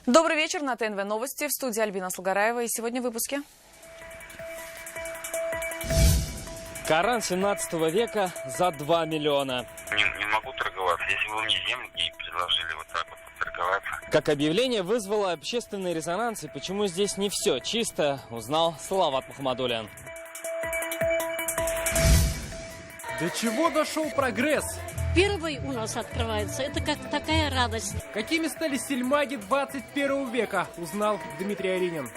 Добрый вечер, на ТНВ Новости. В студии Альбина Слугараева. И сегодня в выпуске. Коран 17 века за 2 миллиона. Не могу торговаться. Если бы вы мне деньги предложили вот так вот торговаться. Как объявление вызвало общественный резонанс, и почему здесь не все чисто, узнал Салават Мухаммадуллин. До чего дошел прогресс? Первый у нас открывается, это как такая радость. Какими стали сельмаги 21 века, узнал Дмитрий Аринин.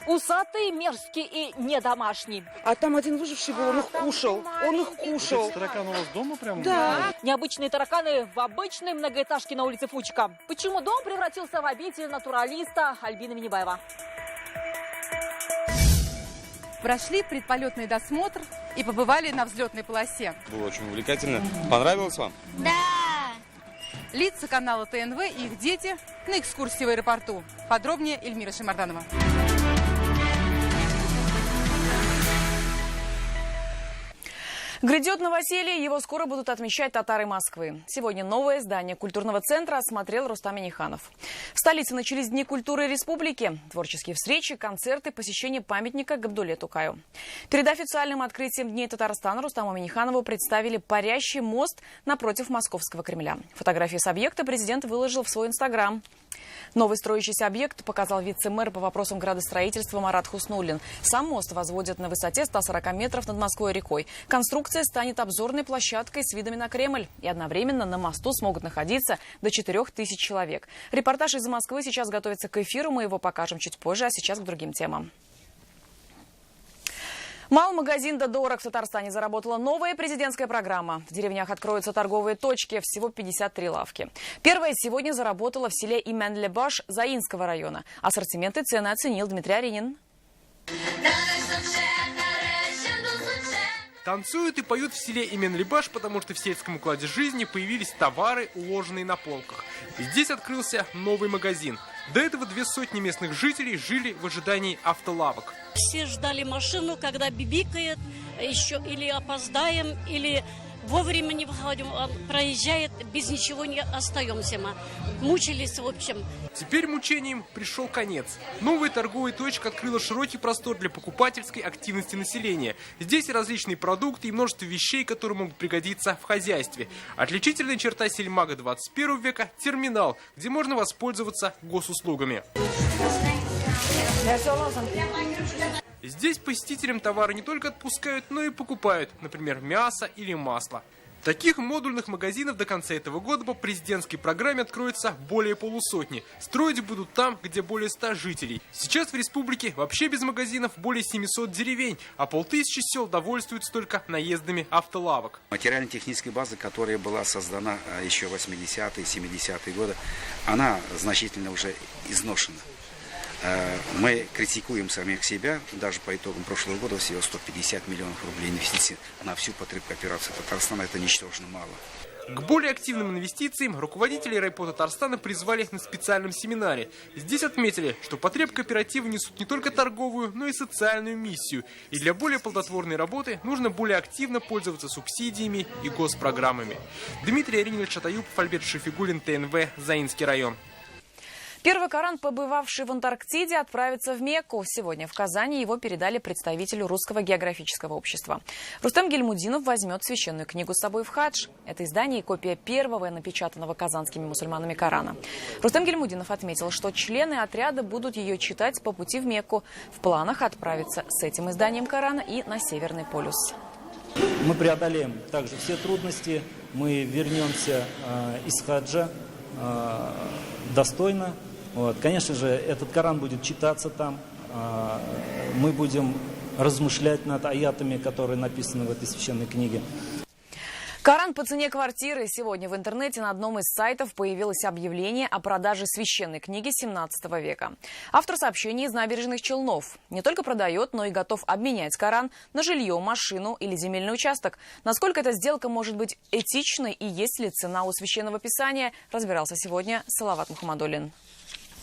Усатый, мерзкий и недомашний. А там один выживший был, он их кушал. Это таракан у вас дома прям? Да. Необычные тараканы в обычной многоэтажке на улице Фучика. Почему дом превратился в обитель натуралиста Альбины Минибаева? Прошли предполетный досмотр и побывали на взлетной полосе. Было очень увлекательно. Понравилось вам? Да! Лица канала ТНВ и их дети на экскурсии в аэропорту. Подробнее Эльмира Шамарданова. Грядет новоселье, его скоро будут отмечать татары Москвы. Сегодня новое здание культурного центра осмотрел Рустам Минниханов. В столице начались Дни культуры республики. Творческие встречи, концерты, посещение памятника Габдулле Тукаю. Перед официальным открытием Дней Татарстана Рустаму Минниханову представили парящий мост напротив Московского Кремля. Фотографии с объекта президент выложил в свой Инстаграм. Новый строящийся объект показал вице-мэр по вопросам градостроительства Марат Хуснуллин. Сам мост возводят на высоте 140 метров над Москвой-рекой. Конструкция станет обзорной площадкой с видами на Кремль. И одновременно на мосту смогут находиться до 4000 человек. Репортаж из Москвы сейчас готовится к эфиру. Мы его покажем чуть позже, а сейчас к другим темам. Мал-магазин «Дорог» в Татарстане заработала новая президентская программа. В деревнях откроются торговые точки, всего 53 лавки. Первая сегодня заработала в селе Имен-Лебаш Заинского района. Ассортименты и цены оценил Дмитрий Аринин. Танцуют и поют в селе Имен-Лебаш, потому что в сельском укладе жизни появились товары, уложенные на полках. И здесь открылся новый магазин. До этого 200 местных жителей жили в ожидании автолавок. Все ждали машину, когда бибикает, еще или опоздаем, или вовремя не выходим, он проезжает, без ничего не остаемся мы. Мучились, в общем. Теперь мучениям пришел конец. Новая торговая точка открыла широкий простор для покупательской активности населения. Здесь различные продукты и множество вещей, которые могут пригодиться в хозяйстве. Отличительная черта сельмага 21 века – терминал, где можно воспользоваться госуслугами. Здесь посетителям товары не только отпускают, но и покупают, например, мясо или масло. Таких модульных магазинов до конца этого года по президентской программе откроется более полусотни. Строить будут там, где более 100 жителей. Сейчас в республике вообще без магазинов более 700 деревень, а 5000 сел довольствуются только наездами автолавок. Материально-техническая база, которая была создана еще в 80-е, 70-е годы, она значительно уже изношена. Мы критикуем самих себя. Даже по итогам прошлого года всего 150 миллионов рублей инвестиций на всю потребку операции Татарстана. Это ничтожно мало. К более активным инвестициям руководители райпо Татарстана призвали на специальном семинаре. Здесь отметили, что потребкооперативы несут не только торговую, но и социальную миссию. И для более плодотворной работы нужно более активно пользоваться субсидиями и госпрограммами. Дмитрий Аринин, Шатаюб, Альберт Шефигулин, ТНВ, Заинский район. Первый Коран, побывавший в Антарктиде, отправится в Мекку. Сегодня в Казани его передали представителю Русского географического общества. Рустем Гильмудинов возьмет священную книгу с собой в хадж. Это издание и копия первого напечатанного казанскими мусульманами Корана. Рустем Гильмудинов отметил, что члены отряда будут ее читать по пути в Мекку. В планах отправиться с этим изданием Корана и на Северный полюс. Мы преодолеем также все трудности. Мы вернемся из хаджа достойно. Конечно же, этот Коран будет читаться там. Мы будем размышлять над аятами, которые написаны в этой священной книге. Коран по цене квартиры. Сегодня в интернете на одном из сайтов появилось объявление о продаже священной книги 17 века. Автор сообщения из Набережных Челнов не только продает, но и готов обменять Коран на жилье, машину или земельный участок. Насколько эта сделка может быть этичной и есть ли цена у священного писания, разбирался сегодня Салават Мухаммадуллин.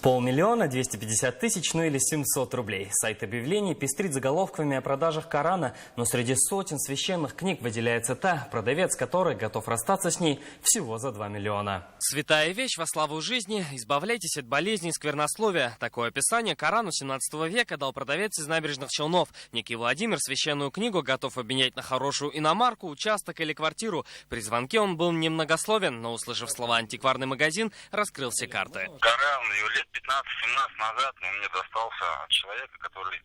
500 000, 250 000, ну или 700 рублей. Сайт объявлений пестрит заголовками о продажах Корана, но среди сотен священных книг выделяется та, продавец которой готов расстаться с ней всего за 2 миллиона. Святая вещь во славу жизни, избавляйтесь от болезней и сквернословия. Такое описание Корану 17 века дал продавец из Набережных Челнов. Некий Владимир священную книгу готов обменять на хорошую иномарку, участок или квартиру. При звонке он был немногословен, но, услышав слова «антикварный магазин», раскрыл все карты. Коран, его лет 15-17 назад мне достался от человека, который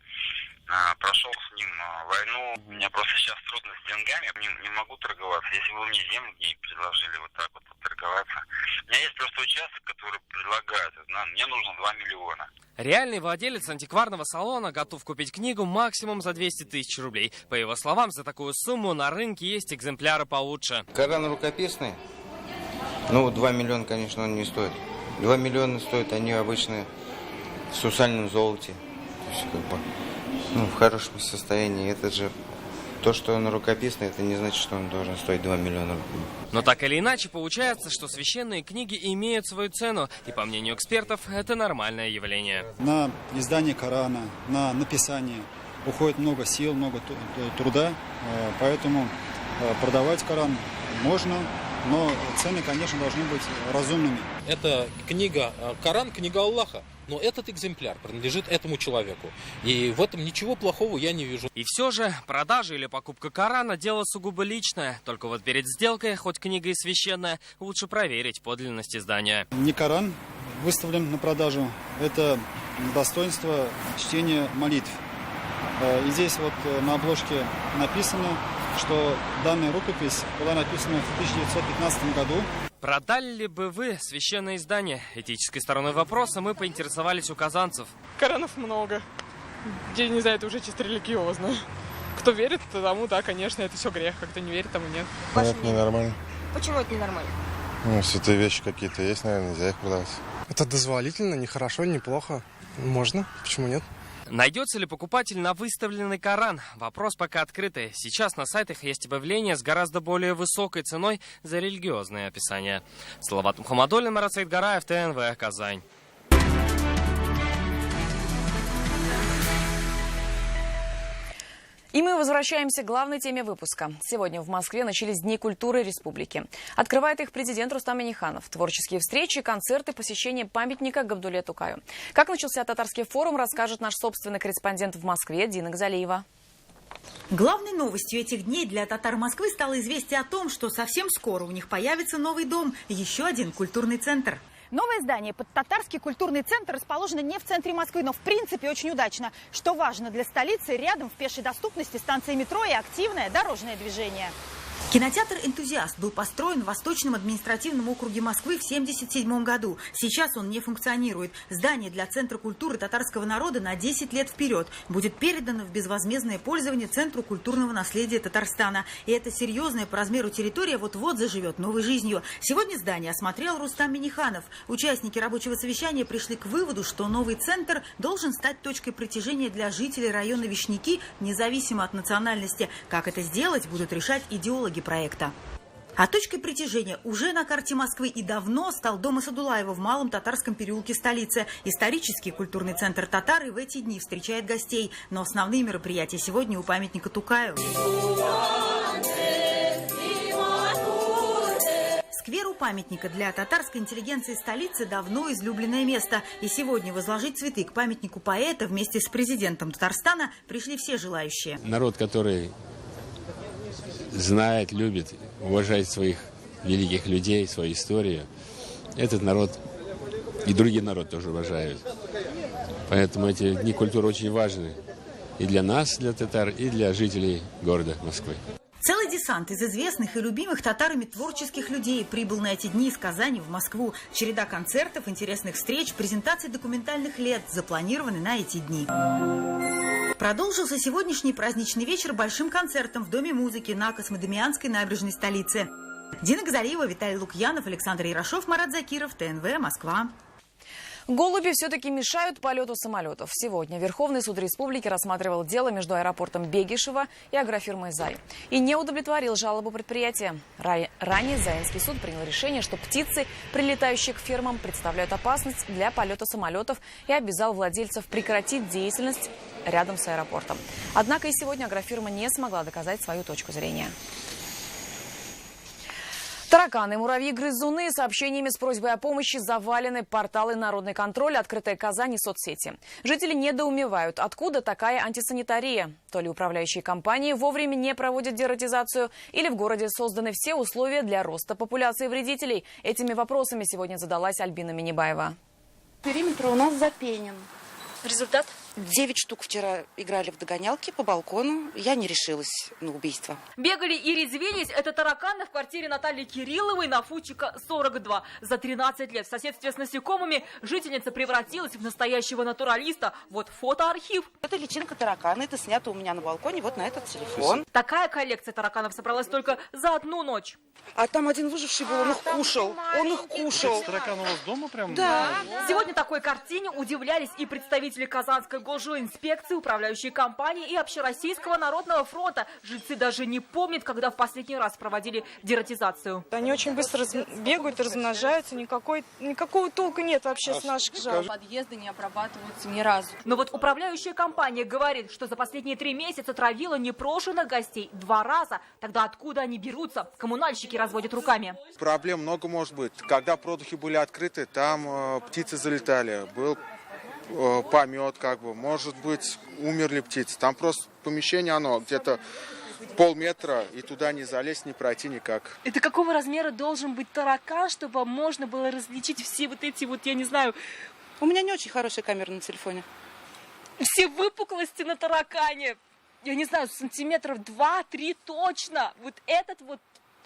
прошел с ним войну. У меня просто сейчас трудно с деньгами, не могу торговаться. Если бы мне земли предложили вот так вот торговаться. У меня есть просто участок, который предлагает, мне нужно 2 миллиона. Реальный владелец антикварного салона готов купить книгу максимум за 200 000 рублей. По его словам, за такую сумму на рынке есть экземпляры получше. Коран рукописный, 2 миллиона, конечно, он не стоит. 2 миллиона стоят они обычно в сусальном золоте. То есть, в хорошем состоянии. Это же то, что он рукописный, это не значит, что он должен стоить 2 миллиона рублей. Но так или иначе, получается, что священные книги имеют свою цену. И, по мнению экспертов, это нормальное явление. На издание Корана, на написание уходит много сил, много труда. Поэтому продавать Коран можно, но цены, конечно, должны быть разумными. Это книга, Коран, книга Аллаха. Но этот экземпляр принадлежит этому человеку. И в этом ничего плохого я не вижу. И все же, продажа или покупка Корана – дело сугубо личное. Только вот перед сделкой, хоть книга и священная, лучше проверить подлинность издания. Не Коран выставлен на продажу. Это достоинство чтения молитв. И здесь вот на обложке написано, что данная рукопись была написана в 1915 году. Продали ли бы вы священное издание? Этической стороной вопроса мы поинтересовались у казанцев. Коранов много. Я не знаю, это уже чисто религиозно. Кто верит, тому, да, конечно, это все грех. Кто не верит, тому нет. Это ненормально. Почему это ненормально? Святые вещи какие-то есть, наверное, нельзя их продавать. Это дозволительно, не хорошо, не плохо. Можно, почему нет? Найдется ли покупатель на выставленный Коран? Вопрос пока открытый. Сейчас на сайтах есть объявления с гораздо более высокой ценой за религиозные описания. Салават Мухаммадуллин, Марат Саидгараев, ТНВ, Казань. И мы возвращаемся к главной теме выпуска. Сегодня в Москве начались Дни культуры республики. Открывает их президент Рустам Минниханов. Творческие встречи, концерты, посещение памятника Габдулле Тукаю. Как начался татарский форум, расскажет наш собственный корреспондент в Москве Дина Газалиева. Главной новостью этих дней для татар Москвы стало известие о том, что совсем скоро у них появится новый дом, еще один культурный центр. Новое здание под Татарский культурный центр расположено не в центре Москвы, но в принципе очень удачно. Что важно для столицы, рядом в пешей доступности станция метро и активное дорожное движение. Кинотеатр «Энтузиаст» был построен в Восточном административном округе Москвы в 1977 году. Сейчас он не функционирует. Здание для Центра культуры татарского народа на 10 лет вперед будет передано в безвозмездное пользование Центру культурного наследия Татарстана. И эта серьезная по размеру территория вот-вот заживет новой жизнью. Сегодня здание осмотрел Рустам Минниханов. Участники рабочего совещания пришли к выводу, что новый центр должен стать точкой притяжения для жителей района Вишняки, независимо от национальности. Как это сделать, будут решать идеологи проекта. А точкой притяжения уже на карте Москвы и давно стал дом Асадулаева в Малом Татарском переулке столицы. Исторический культурный центр татары в эти дни встречает гостей. Но основные мероприятия сегодня у памятника Тукаю. Сквер у памятника для татарской интеллигенции столицы давно излюбленное место. И сегодня возложить цветы к памятнику поэта вместе с президентом Татарстана пришли все желающие. Народ, который знает, любит, уважает своих великих людей, свою историю, этот народ и другие народы тоже уважают. Поэтому эти дни культуры очень важны и для нас, для татар, и для жителей города Москвы. Целый десант из известных и любимых татарами творческих людей прибыл на эти дни из Казани в Москву. Череда концертов, интересных встреч, презентаций документальных лент запланированы на эти дни. Продолжился сегодняшний праздничный вечер большим концертом в Доме музыки на Космодемьянской набережной столицы. Дина Газалиева, Виталий Лукьянов, Александр Ярошов, Марат Закиров, ТНВ, Москва. Голуби все-таки мешают полету самолетов. Сегодня Верховный суд республики рассматривал дело между аэропортом Бегишева и агрофирмой «Зай». И не удовлетворил жалобу предприятия. Ранее Заинский суд принял решение, что птицы, прилетающие к фермам, представляют опасность для полета самолетов и обязал владельцев прекратить деятельность рядом с аэропортом. Однако и сегодня агрофирма не смогла доказать свою точку зрения. Тараканы, муравьи, грызуны сообщениями с просьбой о помощи завалены порталы «Народный контроль», «Открытая Казань» и соцсети. Жители недоумевают, откуда такая антисанитария. То ли управляющие компании вовремя не проводят дератизацию, или в городе созданы все условия для роста популяции вредителей. Этими вопросами сегодня задалась Альбина Минибаева. Периметр у нас запенен. Результат? 9 штук вчера играли в догонялки по балкону. Я не решилась на убийство. Бегали и резвились. Это тараканы в квартире Натальи Кирилловой на Фучика 42. За 13 лет в соседстве с насекомыми жительница превратилась в настоящего натуралиста. Вот фотоархив. Это личинка таракана. Это снято у меня на балконе вот на этот телефон. Такая коллекция тараканов собралась только за одну ночь. А там один выживший был, он их кушал. Он их кушал. Таракан у вас дома прям? Да. Сегодня такой картине удивлялись и представители Казанской госжилинспекции, управляющей компании и Общероссийского народного фронта. Жильцы даже не помнят, когда в последний раз проводили дератизацию. Они очень быстро бегают, размножаются, никакого толка нет вообще с наших жалоб. Подъезды не обрабатываются ни разу. Но вот управляющая компания говорит, что за последние 3 месяца травила непрошенных гостей 2 раза. Тогда откуда они берутся? Коммунальщики разводят руками. Проблем много может быть. Когда продухи были открыты, там птицы залетали. Был помет, может быть, умерли птицы. Там просто помещение, оно где-то полметра, и туда не залезть, не пройти никак. Это какого размера должен быть таракан, чтобы можно было различить все вот эти я не знаю... У меня не очень хорошая камера на телефоне. Все выпуклости на таракане. Я не знаю, сантиметров 2-3 точно. Вот этот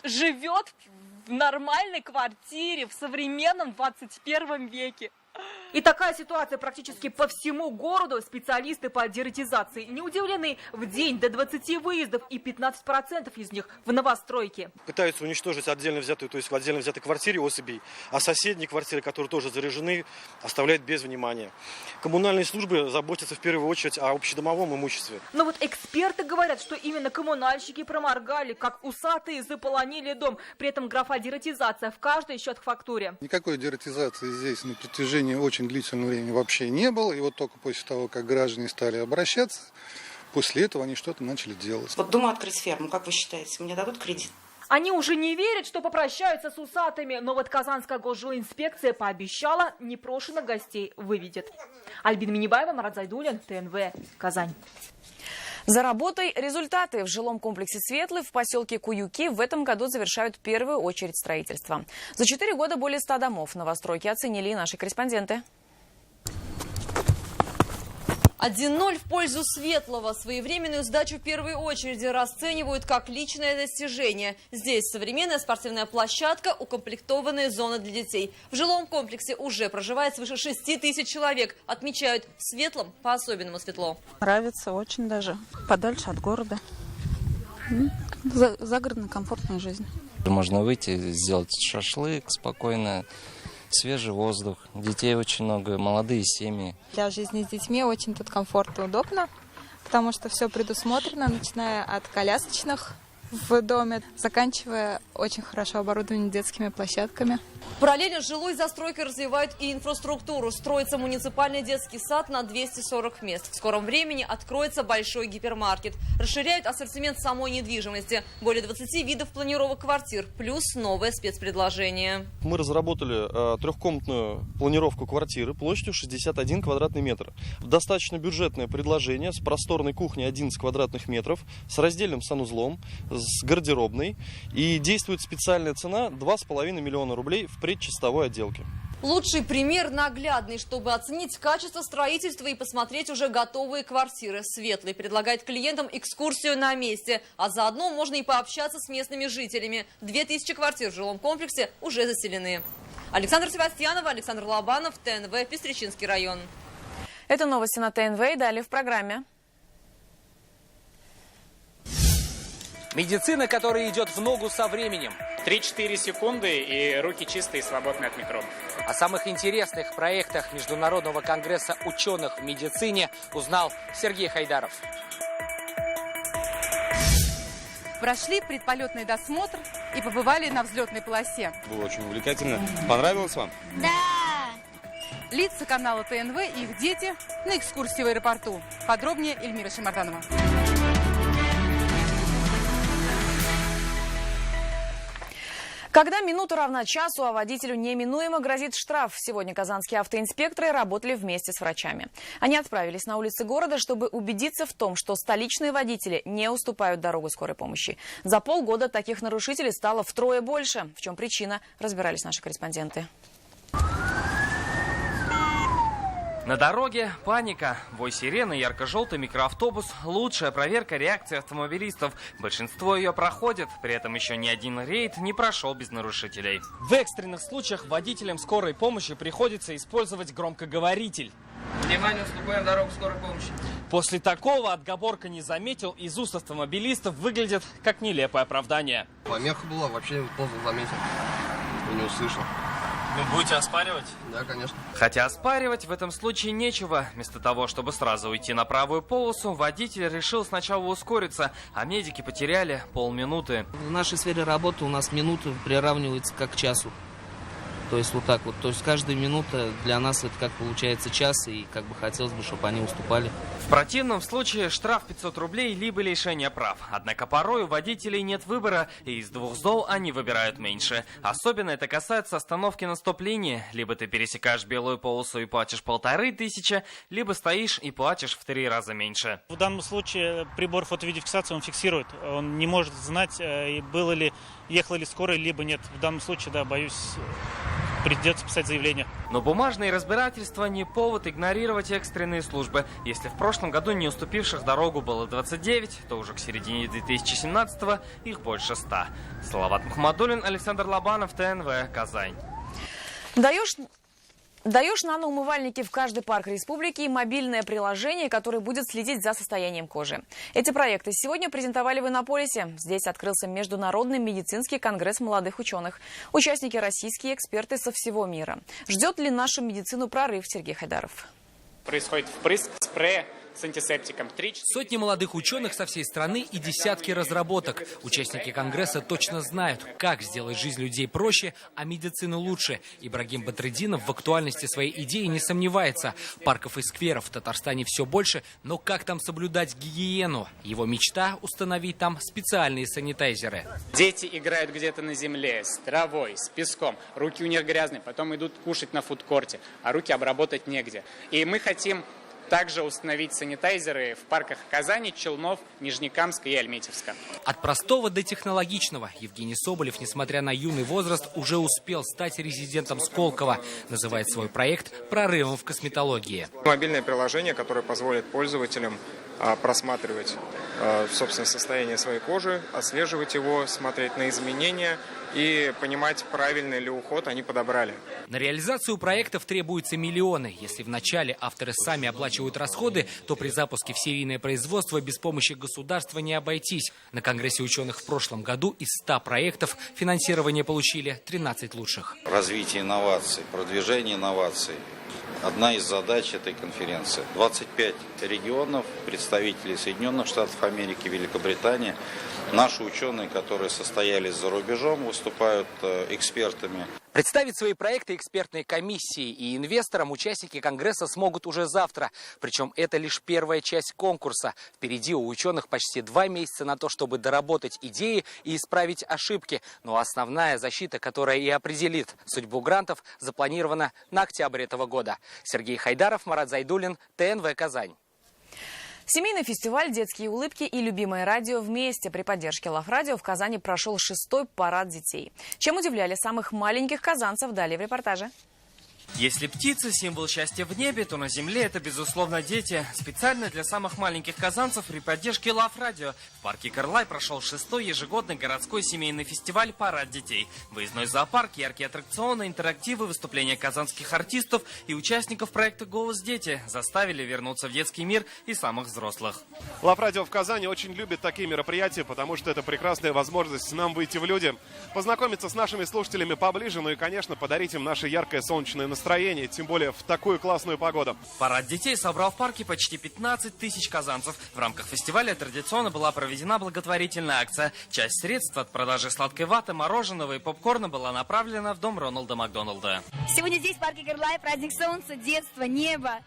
живет в нормальной квартире в современном 21 веке. И такая ситуация практически по всему городу. Специалисты по дератизации не удивлены. В день до 20 выездов и 15% из них в новостройке. Пытаются уничтожить отдельно взятую, то есть в отдельно взятой квартире особей, а соседние квартиры, которые тоже заряжены, оставляют без внимания. Коммунальные службы заботятся в первую очередь о общедомовом имуществе. Но вот эксперты говорят, что именно коммунальщики проморгали, как усатые заполонили дом. При этом графа дератизация в каждой счет-фактуре. Никакой дератизации здесь на протяжении очень длительного времени вообще не было. И вот только после того, как граждане стали обращаться, после этого они что-то начали делать. Вот думаю открыть ферму. Как вы считаете, мне дадут кредит? Они уже не верят, что попрощаются с усатыми, но вот Казанская госжилинспекция пообещала, непрошенных гостей выведет. Альбина Минибаева, Марат Зайдуллин, ТНВ, Казань. За работой результаты. В жилом комплексе «Светлый» в поселке Куюки в этом году завершают первую очередь строительства. За 4 года более 100 домов. Новостройки оценили и наши корреспонденты. 1-0 в пользу Светлого. Своевременную сдачу в первой очереди расценивают как личное достижение. Здесь современная спортивная площадка, укомплектованные зоны для детей. В жилом комплексе уже проживает свыше 6 тысяч человек. Отмечают, в Светлом по-особенному светло. Нравится очень даже. Подальше от города. Загородная комфортная жизнь. Можно выйти, сделать шашлык спокойно. Свежий воздух, детей очень много, молодые семьи. Для жизни с детьми очень тут комфортно и удобно, потому что все предусмотрено, начиная от колясочных в доме, заканчивая очень хорошо оборудованными детскими площадками. Параллельно с жилой застройкой развивают и инфраструктуру. Строится муниципальный детский сад на 240 мест. В скором времени откроется большой гипермаркет. Расширяют ассортимент самой недвижимости. Более 20 видов планировок квартир, плюс новое спецпредложение. Мы разработали трехкомнатную планировку квартиры площадью 61 квадратный метр. Достаточно бюджетное предложение с просторной кухней 11 квадратных метров, с раздельным санузлом, с гардеробной. И действует специальная цена 2,5 миллиона рублей в предчистовой отделке. Лучший пример наглядный, чтобы оценить качество строительства и посмотреть уже готовые квартиры. Светлый предлагает клиентам экскурсию на месте, а заодно можно и пообщаться с местными жителями. 2000 квартир в жилом комплексе уже заселены. Александра Севастьянова, Александр Лобанов, ТНВ, Пестричинский район. Это новости на ТНВ и далее в программе. Медицина, которая идет в ногу со временем. 3-4 секунды и руки чистые и свободные от микробов. О самых интересных проектах Международного конгресса ученых в медицине узнал Сергей Хайдаров. Прошли предполетный досмотр и побывали на взлетной полосе. Было очень увлекательно. Понравилось вам? Да! Лица канала ТНВ и их дети на экскурсии в аэропорту. Подробнее Эльмира Шамарданова. Когда минута равна часу, а водителю неминуемо грозит штраф. Сегодня казанские автоинспекторы работали вместе с врачами. Они отправились на улицы города, чтобы убедиться в том, что столичные водители не уступают дорогу скорой помощи. За полгода таких нарушителей стало втрое больше. В чем причина, разбирались наши корреспонденты. На дороге паника. Вой сирены, ярко-желтый микроавтобус. Лучшая проверка реакции автомобилистов. Большинство ее проходит. При этом еще ни один рейд не прошел без нарушителей. В экстренных случаях водителям скорой помощи приходится использовать громкоговоритель. Внимание, уступаем дорогу скорой помощи. После такого отговорка не заметил, из уст автомобилистов выглядит как нелепое оправдание. Помеха была, вообще поздно заметил. Не услышал. Вы будете оспаривать? Да, конечно. Хотя оспаривать в этом случае нечего. Вместо того, чтобы сразу уйти на правую полосу, водитель решил сначала ускориться, а медики потеряли полминуты. В нашей сфере работы у нас минуты приравниваются как к часу. То есть вот так вот. То есть каждая минута для нас это как получается час, и как бы хотелось бы, чтобы они уступали. В противном случае штраф 500 рублей либо лишение прав. Однако порой у водителей нет выбора, и из двух зол они выбирают меньше. Особенно это касается остановки на стоп-линии. Либо ты пересекаешь белую полосу и платишь 1500, либо стоишь и платишь в 3 раза меньше. В данном случае прибор фото-видеофиксации он фиксирует. Он не может знать, было ли, ехала ли скорая, либо нет. В данном случае, да, боюсь, придется писать заявление. Но бумажные разбирательства не повод игнорировать экстренные службы. Если в прошлом году не уступивших дорогу было 29, то уже к середине 2017-го их больше 100. Салават Мухаммадуллин, Александр Лобанов, ТНВ, Казань. Даешь наноумывальники в каждый парк республики и мобильное приложение, которое будет следить за состоянием кожи. Эти проекты сегодня презентовали в Иннополисе. Здесь открылся Международный медицинский конгресс молодых ученых. Участники российские эксперты со всего мира. Ждет ли нашу медицину прорыв? Сергей Хайдаров. Происходит впрыск спрея с антисептиком. Сотни молодых ученых со всей страны и десятки разработок. Участники конгресса точно знают, как сделать жизнь людей проще, а медицину лучше. Ибрагим Батридинов в актуальности своей идеи не сомневается. Парков и скверов в Татарстане все больше, но как там соблюдать гигиену? Его мечта – установить там специальные санитайзеры. Дети играют где-то на земле, с травой, с песком. Руки у них грязные, потом идут кушать на фудкорте, а руки обработать негде. И мы хотим также установить санитайзеры в парках Казани, Челнов, Нижнекамска и Альметьевска. От простого до технологичного Евгений Соболев, несмотря на юный возраст, уже успел стать резидентом Сколково. Называет свой проект «Прорывом в косметологии». Мобильное приложение, которое позволит пользователям просматривать, собственно, состояние своей кожи, отслеживать его, смотреть на изменения и понимать, правильный ли уход они подобрали. На реализацию проектов требуются миллионы. Если вначале авторы сами оплачивают расходы, то при запуске в серийное производство без помощи государства не обойтись. На Конгрессе ученых в прошлом году из 100 проектов финансирование получили 13 лучших. Развитие инноваций, продвижение инноваций. Одна из задач этой конференции. 25 регионов, представители Соединенных Штатов Америки, Великобритании. Наши ученые, которые состоялись за рубежом, выступают экспертами. Представить свои проекты экспертной комиссии и инвесторам участники Конгресса смогут уже завтра. Причем это лишь первая часть конкурса. Впереди у ученых почти 2 месяца на то, чтобы доработать идеи и исправить ошибки. Но основная защита, которая и определит судьбу грантов, запланирована на октябрь этого года. Сергей Хайдаров, Марат Зайдуллин, ТНВ Казань. Семейный фестиваль «Детские улыбки» и «Любимое радио» вместе при поддержке Лав-радио в Казани прошел 6-й парад детей. Чем удивляли самых маленьких казанцев, далее в репортаже. Если птицы – символ счастья в небе, то на земле это, безусловно, дети. Специально для самых маленьких казанцев при поддержке Love Radio в парке Карлай прошел 6-й ежегодный городской семейный фестиваль «Парад детей». Выездной зоопарк, яркие аттракционы, интерактивы, выступления казанских артистов и участников проекта «Голос дети» заставили вернуться в детский мир и самых взрослых. Love Radio в Казани очень любит такие мероприятия, потому что это прекрасная возможность нам выйти в люди, познакомиться с нашими слушателями поближе, ну и, конечно, подарить им наше яркое солнечное настроение, тем более в такую классную погоду. Парад детей собрал в парке почти 15 тысяч казанцев. В рамках фестиваля традиционно была проведена благотворительная акция. Часть средств от продажи сладкой ваты, мороженого и попкорна была направлена в дом Рональда Макдоналда. Сегодня здесь в парке Карлай праздник солнца, детства, неба,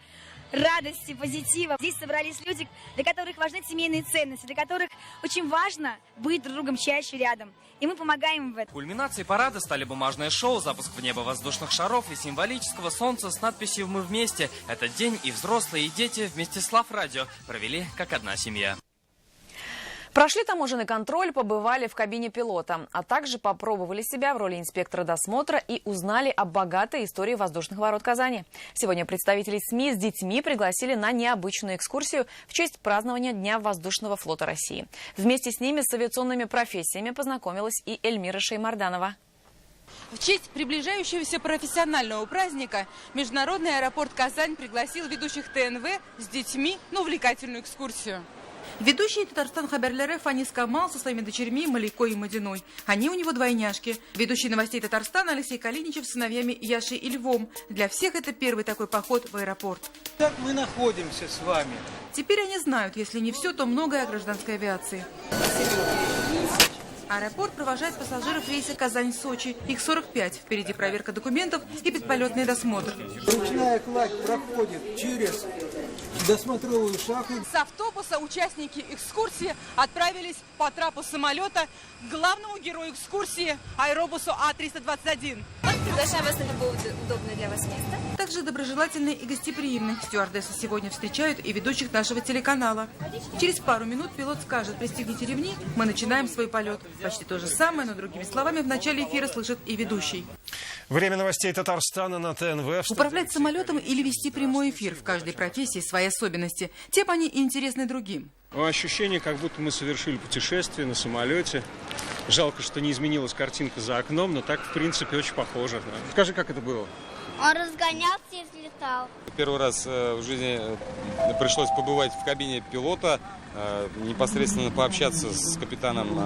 радости, позитива. Здесь собрались люди, для которых важны семейные ценности, для которых очень важно быть друг другом чаще рядом. И мы помогаем им в этом. Кульминацией парада стали бумажное шоу, запуск в небо воздушных шаров и символического солнца с надписью «Мы вместе». Этот день и взрослые, и дети вместе с Love Radio провели как одна семья. Прошли таможенный контроль, побывали в кабине пилота, а также попробовали себя в роли инспектора досмотра и узнали о богатой истории воздушных ворот Казани. Сегодня представителей СМИ с детьми пригласили на необычную экскурсию в честь празднования Дня воздушного флота России. Вместе с ними с авиационными профессиями познакомилась и Эльмира Шеймарданова. В честь приближающегося профессионального праздника Международный аэропорт Казань пригласил ведущих ТНВ с детьми на увлекательную экскурсию. Ведущий Татарстан Хаберлере Фанис Камал со своими дочерьми Маликой и Мадиной. Они у него двойняшки. Ведущий новостей Татарстана Алексей Калиничев с сыновьями Яшей и Львом. Для всех это первый такой поход в аэропорт. Так мы находимся с вами. Теперь они знают, если не все, то многое о гражданской авиации. Аэропорт провожает пассажиров рейса Казань-Сочи. Их 45. Впереди проверка документов и предполетный досмотр. Ручная кладь проходит через досмотровую шахту. С автобуса участники экскурсии отправились по трапу самолета к главному герою экскурсии аэробусу А-321. Приглашаем вас на любое удобное для вас место. Также доброжелательные и гостеприимные. Стюардессы сегодня встречают и ведущих нашего телеканала. Через пару минут пилот скажет: пристегните ремни, мы начинаем свой полет. Почти то же самое, но другими словами в начале эфира слышит и ведущий. Время новостей Татарстана на ТНВ. Управлять самолетом или вести прямой эфир. В каждой профессии свои особенности. Тем они и интересны другим. Ощущение, как будто мы совершили путешествие на самолете. Жалко, что не изменилась картинка за окном, но так, в принципе, очень похоже. Скажи, как это было? Он разгонялся и взлетал. Первый раз в жизни пришлось побывать в кабине пилота, непосредственно пообщаться с капитаном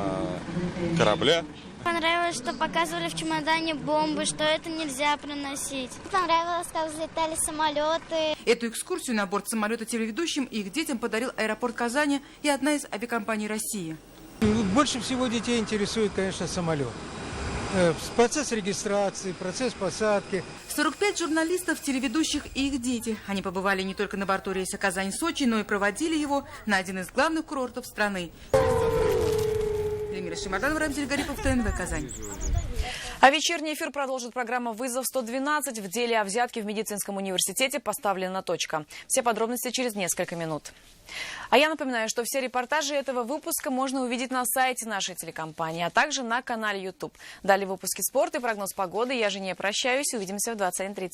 корабля. Понравилось, что показывали в чемодане бомбы, что это нельзя приносить. Понравилось, как взлетали самолеты. Эту экскурсию на борт самолета телеведущим и их детям подарил аэропорт Казани и одна из авиакомпаний России. Больше всего детей интересует, конечно, самолет. Процесс регистрации, процесс посадки. 45 журналистов, телеведущих и их дети. Они побывали не только на борту рейса Казань-Сочи, но и проводили его на один из главных курортов страны. Эльмира Шеймарданова, Рамзель Гарипов, ТНВ, Казань. А вечерний эфир продолжит программа «Вызов-112». В деле о взятке в медицинском университете поставлена точка. Все подробности через несколько минут. А я напоминаю, что все репортажи этого выпуска можно увидеть на сайте нашей телекомпании, а также на канале YouTube. Далее выпуски спорта и прогноз погоды. Я же не прощаюсь. Увидимся в 21:30.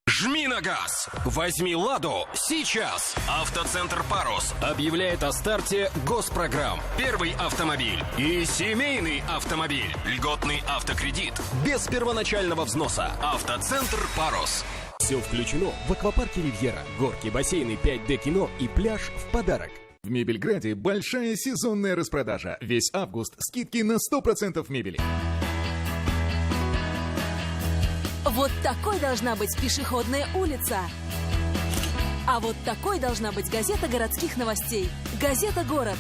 Жми на газ! Возьми «Ладу» сейчас! Автоцентр «Парус» объявляет о старте госпрограмм. Первый автомобиль и семейный автомобиль. Льготный автокредит без первоначального взноса. Автоцентр «Парус». Все включено в аквапарке «Ривьера». Горки, бассейны, 5D кино и пляж в подарок. В Мебельграде большая сезонная распродажа. Весь август скидки на 100% мебели. Вот такой должна быть пешеходная улица. А вот такой должна быть газета городских новостей. Газета «Город».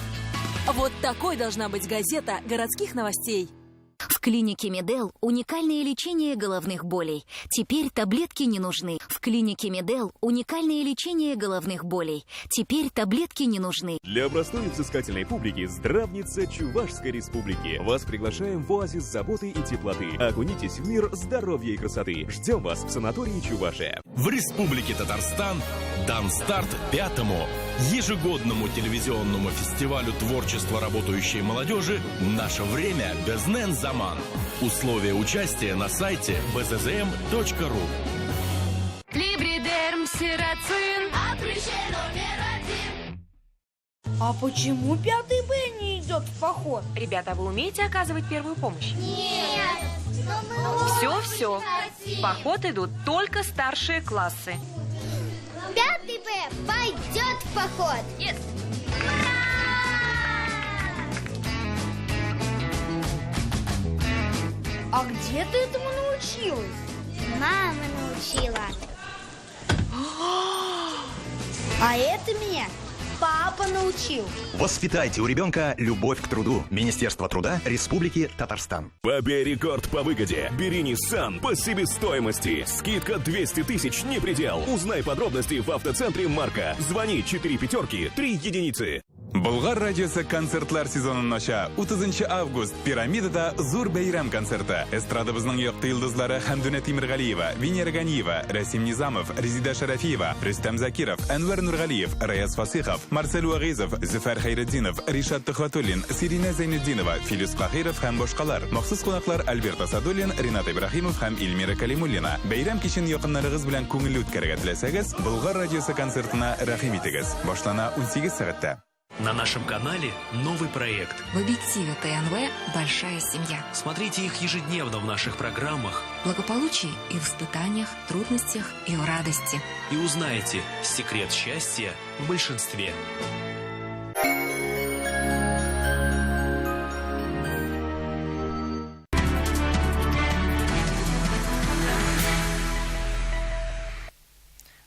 Вот такой должна быть газета городских новостей. В клинике Медел уникальное лечение головных болей. Теперь таблетки не нужны. В клинике Медел уникальное лечение головных болей. Теперь таблетки не нужны. Для простой и взыскательной публики здравница Чувашской Республики. Вас приглашаем в оазис заботы и теплоты. Окунитесь в мир здоровья и красоты. Ждем вас в санатории Чувашия. В Республике Татарстан дан старт 5-му ежегодному телевизионному фестивалю творчества работающей молодежи «Наше время. Безнен Заман». Условия участия на сайте bzzm.ru. Либридерм, сироцин. А почему 5 Б не идет в поход? Ребята, вы умеете оказывать первую помощь? Нет. Все. В поход идут только старшие классы. 5 Б пойдет в поход. Yes. А где ты этому научилась? Мама научила. А это меня папа научил. Воспитайте у ребенка любовь к труду. Министерство труда Республики Татарстан. Побей рекорд по выгоде. Бери Nissan по себестоимости. Скидка 200 тысяч не предел. Узнай подробности в автоцентре Марка. Звони 4 5 3 единицы. Болгар радиосы концертлар сезонын ача 30 август пирамидада зур бәйрәм концерты. Эстрадабызның якты йолдызлары Хәмдүнә Тимиргалиева, Венера Ганиева, Расим Низамов, Резида Шарафиева, Рөстәм Закиров, Әнвәр Нургалиев, Раяз Фасихов, Марсель Вагизов, Зөфәр Хәйретдинов, Ришат Төхвәтуллин, Сирина Зайнетдинова, Филис Кахиров һәм башкалар. Махсус кунаклар Альберт Асадуллин, Ринат Ибрахимов һәм Илмира Калимуллина. Бәйрәм кичен якыннарыгыз белән күңелле үткәрергә теләсәгез, Болгар радиосы концертына рәхим итегез. Башлана 18 сәгатьтә. На нашем канале новый проект. В объективе ТНВ «Большая семья». Смотрите их ежедневно в наших программах. Благополучие и в испытаниях, трудностях и в радости. И узнаете секрет счастья в большинстве.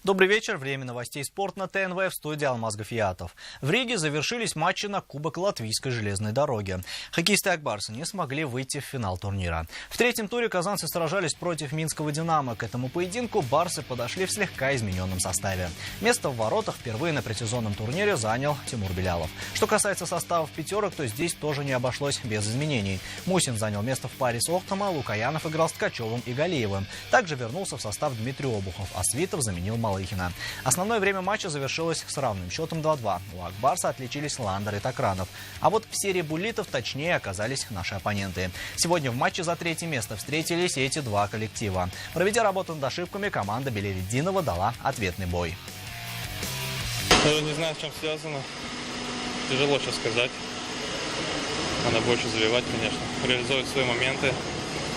Добрый вечер. Время новостей спорта на ТНВ, в студии Алмаз Гафиятов. В Риге завершились матчи на Кубок Латвийской железной дороги. Хоккеисты Акбарса не смогли выйти в финал турнира. В третьем туре казанцы сражались против Минского «Динамо». К этому поединку барсы подошли в слегка измененном составе. Место в воротах впервые на предсезонном турнире занял Тимур Белялов. Что касается составов пятерок, то здесь тоже не обошлось без изменений. Мусин занял место в паре с Охтома, Лукаянов играл с Ткачевым и Галиевым. Также вернулся в состав Дмитрий Обухов, а Свитов заменил Малыхина. Основное время матча завершилось с равным счетом 2-2. У Акбарса отличились Ландер и Токранов. А вот в серии буллитов точнее оказались наши оппоненты. Сегодня в матче за третье место встретились эти два коллектива. Проведя работу над ошибками, команда Белевиддинова дала ответный бой. Не знаю, с чем связано. Тяжело сейчас сказать. Надо больше забивать, конечно. Реализовывать свои моменты.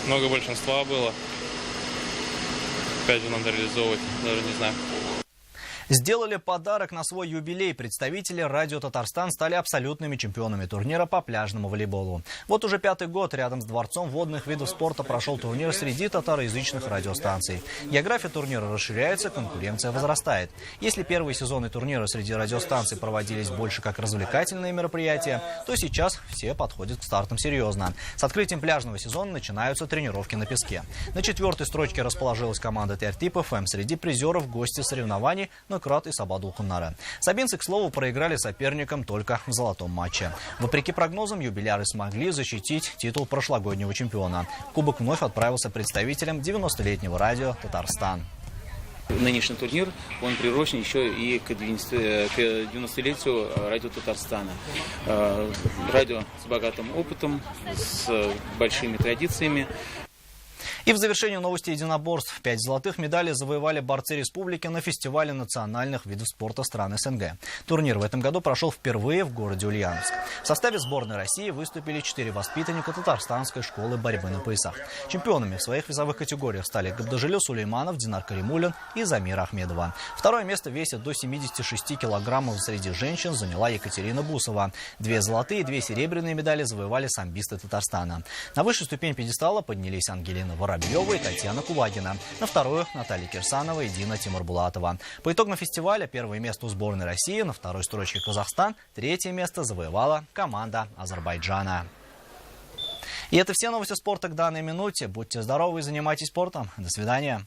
Много большинства было. Опять же, надо реализовывать, даже не знаю. Сделали подарок на свой юбилей. Представители «Радио Татарстан» стали абсолютными чемпионами турнира по пляжному волейболу. Вот уже 5-й год рядом с Дворцом водных видов спорта прошел турнир среди татароязычных радиостанций. География турнира расширяется, конкуренция возрастает. Если первые сезоны турнира среди радиостанций проводились больше как развлекательные мероприятия, то сейчас все подходят к стартам серьезно. С открытием пляжного сезона начинаются тренировки на песке. На 4-й строчке расположилась команда Тертип ФМ. Среди призеров гости соревнований Крат и Сабадул Хуннара. Сабинцы, к слову, проиграли соперникам только в золотом матче. Вопреки прогнозам, юбиляры смогли защитить титул прошлогоднего чемпиона. Кубок вновь отправился представителям 90-летнего радио «Татарстан». Нынешний турнир, он приурочен еще и к 90-летию радио Татарстана. Радио с богатым опытом, с большими традициями. И в завершении новости единоборств. 5 золотых медалей завоевали борцы республики на фестивале национальных видов спорта стран СНГ. Турнир в этом году прошел впервые в городе Ульяновск. В составе сборной России выступили 4 воспитанника татарстанской школы борьбы на поясах. Чемпионами в своих весовых категориях стали Габдажилю Сулейманов, Динар Каримулин и Замира Ахмедова. Второе место в весе до 76 килограммов среди женщин заняла Екатерина Бусова. 2 золотые и 2 серебряные медали завоевали самбисты Татарстана. На высшую ступень пьедестала поднялись Ангелина Воробьева и Татьяна Кувагина. На вторую – Наталья Кирсанова и Дина Тимурбулатова. По итогам фестиваля первое место у сборной России, на второй строчке Казахстан, третье место завоевала команда Азербайджана. И это все новости спорта к данной минуте. Будьте здоровы и занимайтесь спортом. До свидания.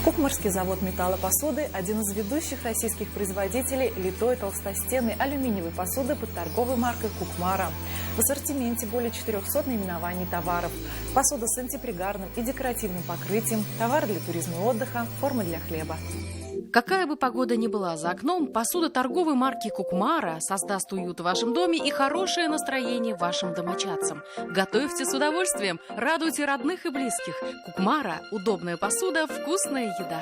Кукмарский завод металлопосуды – один из ведущих российских производителей литой толстостенной алюминиевой посуды под торговой маркой «Кукмара». В ассортименте более 400 наименований товаров. Посуда с антипригарным и декоративным покрытием, товары для туризма и отдыха, формы для хлеба. Какая бы погода ни была за окном, посуда торговой марки «Кукмара» создаст уют в вашем доме и хорошее настроение вашим домочадцам. Готовьте с удовольствием, радуйте родных и близких. «Кукмара» – удобная посуда, вкусная еда.